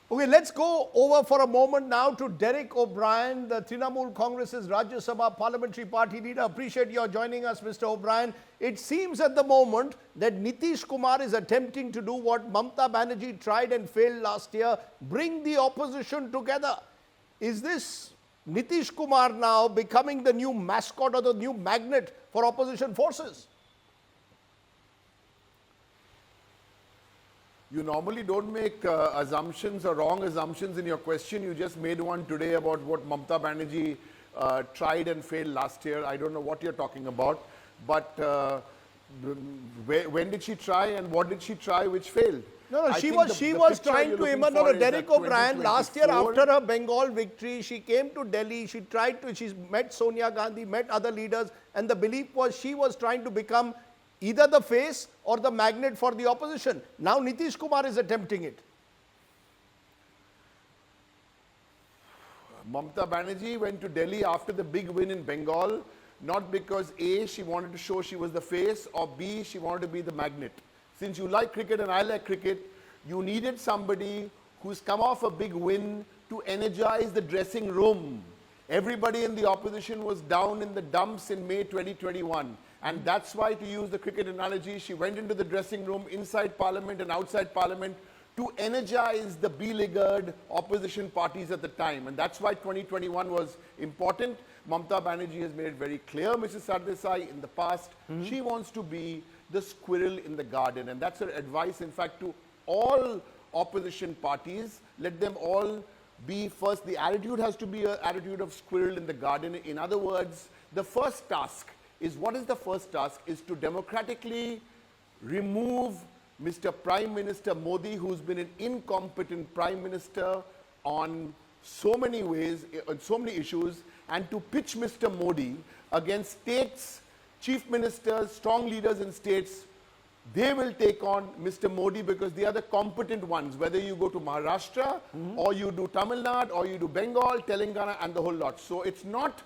Okay, let's go over for a moment now to Derek O'Brien, the Trinamool Congress's Rajya Sabha Parliamentary Party leader. Appreciate your joining us, Mr. O'Brien. It seems at the moment that Nitish Kumar is attempting to do what Mamata Banerjee tried and failed last year, bring the opposition together. Is this Nitish Kumar now becoming the new mascot or the new magnet for opposition forces? You normally don't make assumptions or wrong assumptions in your question. You just made one today about what Mamata Banerjee tried and failed last year. I don't know what you're talking about. But when did she try and what did she try which failed? No, she was trying to imagine Derek O'Brien last year after her Bengal victory. She came to Delhi. She met Sonia Gandhi, met other leaders, and the belief was she was trying to become either the face or the magnet for the opposition. Now Nitish Kumar is attempting it. Mamata Banerjee went to Delhi after the big win in Bengal, not because A, she wanted to show she was the face, or B, she wanted to be the magnet. Since you like cricket and I like cricket, you needed somebody who's come off a big win to energize the dressing room. Everybody in the opposition was down in the dumps in May 2021. And that's why, to use the cricket analogy, she went into the dressing room inside Parliament and outside Parliament to energize the beleaguered opposition parties at the time. And that's why 2021 was important. Mamata Banerjee has made it very clear, Mrs. Sardesai, in the past, she wants to be the squirrel in the garden. And that's her advice, in fact, to all opposition parties. Let them all be first. The attitude has to be an attitude of squirrel in the garden. In other words, the first task is, what is the first task? Is to democratically remove Mr. Prime Minister Modi, who's been an incompetent Prime Minister on so many ways, on so many issues, and to pitch Mr. Modi against states, chief ministers, strong leaders in states. They will take on Mr. Modi because they are the competent ones, whether you go to Maharashtra or you do Tamil Nadu or you do Bengal, Telangana and the whole lot. So it's not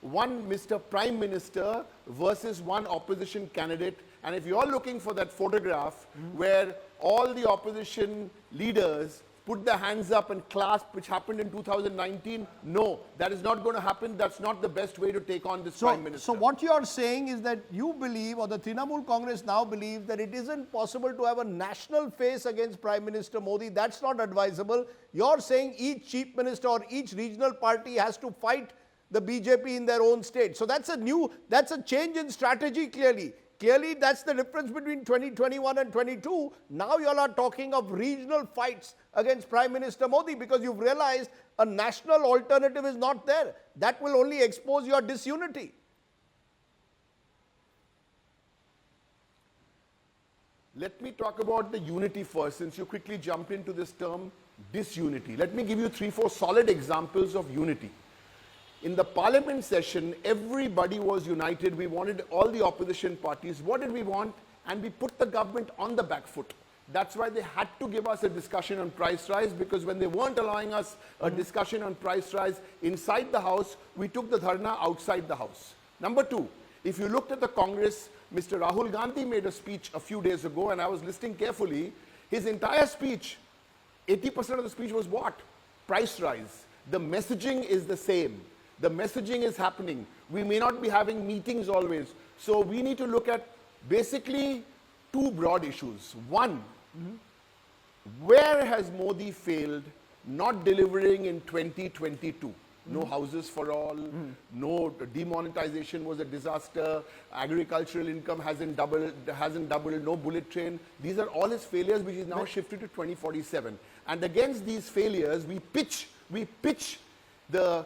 one Mr. Prime Minister versus one opposition candidate. And if you're looking for that photograph where all the opposition leaders put their hands up and clasp, which happened in 2019, no, that is not going to happen. That's not the best way to take on this Prime Minister. So what you're saying is that you believe, or the Trinamool Congress now believes, that it isn't possible to have a national face against Prime Minister Modi. That's not advisable. You're saying each chief minister or each regional party has to fight the BJP in their own state. So that's a change in strategy clearly. Clearly, that's the difference between 2021 and 22. Now you all are talking of regional fights against Prime Minister Modi because you've realized a national alternative is not there. That will only expose your disunity. Let me talk about the unity first, since you quickly jumped into this term, disunity. Let me give you 3-4 solid examples of unity. In the parliament session, everybody was united. We wanted all the opposition parties. What did we want? And we put the government on the back foot. That's why they had to give us a discussion on price rise, because when they weren't allowing us a discussion on price rise inside the house, we took the dharna outside the house. Number two, if you looked at the Congress, Mr. Rahul Gandhi made a speech a few days ago, and I was listening carefully. His entire speech, 80% of the speech was what? Price rise. The messaging is the same. The messaging is happening. We may not be having meetings always. So we need to look at basically two broad issues. One, where has Modi failed not delivering in 2022? No houses for all, no demonetization was a disaster, agricultural income hasn't doubled, no bullet train. These are all his failures, which is now shifted to 2047. And against these failures, we pitch the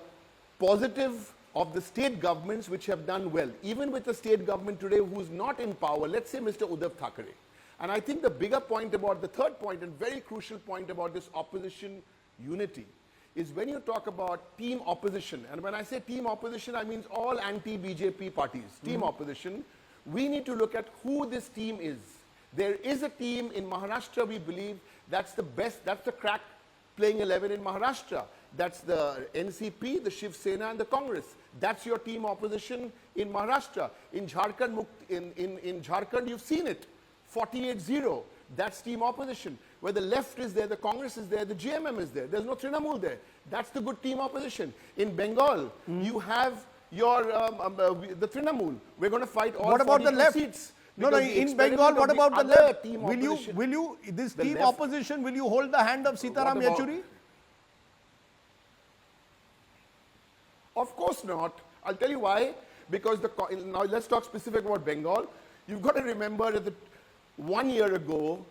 positive of the state governments which have done well. Even with the state government today who's not in power, let's say Mr. Uddhav Thackeray. And I think the bigger point about, the third point and very crucial point about this opposition unity is when you talk about team opposition, and when I say team opposition, I mean all anti-BJP parties, team opposition, we need to look at who this team is. There is a team in Maharashtra, we believe, that's the best, that's the crack playing 11 in Maharashtra. That's the NCP, the Shiv Sena and the Congress. That's your team opposition in Maharashtra. In Jharkhand, in Jharkhand, you've seen it, 48-0. That's team opposition. where the left is there, the Congress is there, the JMM is there. There's no Trinamool there. That's the good team opposition. In Bengal, you have your the Trinamool. We're going to fight all What about the 42 left? seats. No, Because the in Bengal, experiment what of the about the other left? team Will opposition- you, this the team left- opposition, will you hold the hand of Sitaram What about- Yechury? Of course not. I'll tell you why. Because now let's talk specific about Bengal. You've got to remember that 1 year ago,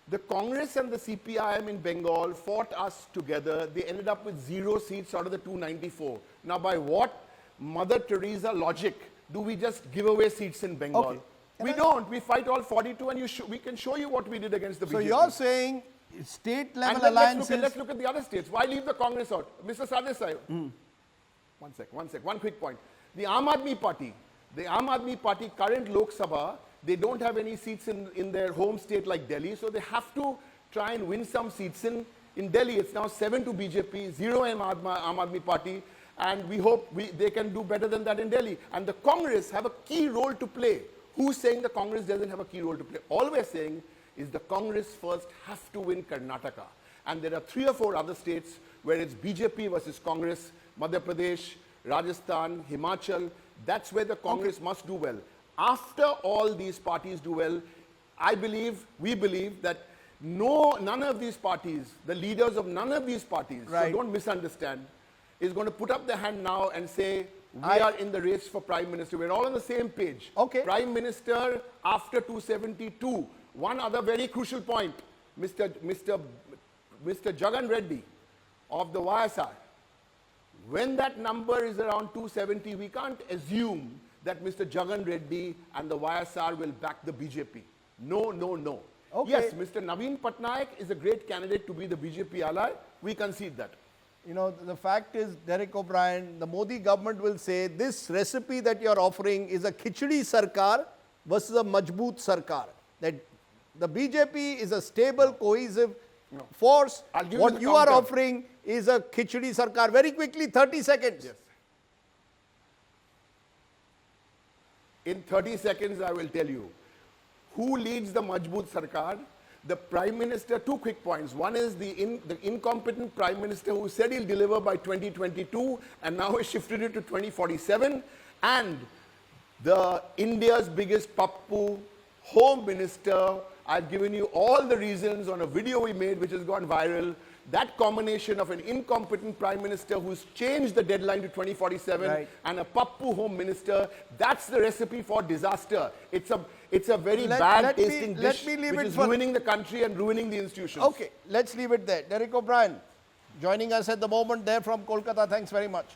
the Congress and the CPI-M in Bengal fought us together. They ended up with 0 seats out of the 294. Now, by what Mother Teresa logic do we just give away seats in Bengal? Okay. We don't. We fight all 42, and we can show you what we did against the So BJP. you're saying state And level then alliances. let's look at the other states. Why leave the Congress out? Mr. Sardesai. One quick point. The Aam Aadmi Party, current Lok Sabha, they don't have any seats in their home state like Delhi, so they have to try and win some seats in Delhi. It's now 7 to BJP, 0 Aam Aadmi Party, and we hope they can do better than that in Delhi. And the Congress have a key role to play. Who's saying the Congress doesn't have a key role to play? All we're saying is the Congress first have to win Karnataka. And there are 3 or 4 other states where it's BJP versus Congress, Madhya Pradesh, Rajasthan, Himachal. That's where the Congress must do well. After all these parties do well, we believe that none of these parties, the leaders of none of these parties, Right. so don't misunderstand, is going to put up their hand now and say, we are in the race for Prime Minister. We're all on the same page. Okay. Prime Minister after 272. One other very crucial point, Mr. Jagan Reddy of the YSR. When that number is around 270, we can't assume that Mr. Jagan Reddy and the YSR will back the BJP. No. Okay. Yes, Mr. Naveen Patnaik is a great candidate to be the BJP ally. We concede that. You know, the fact is, Derek O'Brien, the Modi government will say this recipe that you're offering is a khichdi sarkar versus a majboot sarkar. That the BJP is a stable, cohesive force. I'll give you What the you are counter. offering is a khichdi sarkar. Very quickly, 30 seconds. Yes. In 30 seconds, I will tell you who leads the Majboot Sarkar. The Prime Minister, 2 quick points. One is the incompetent Prime Minister who said he'll deliver by 2022 and now has shifted it to 2047. And the India's biggest pappu, Home Minister. I've given you all the reasons on a video we made which has gone viral. That combination of an incompetent Prime Minister who's changed the deadline to 2047 Right. and a pappu Home Minister, that's the recipe for disaster. It's a very Let bad me- tasting let dish me leave which it is for- ruining the country and ruining the institutions. Okay, let's leave it there. Derek O'Brien joining us at the moment there from Kolkata. Thanks very much.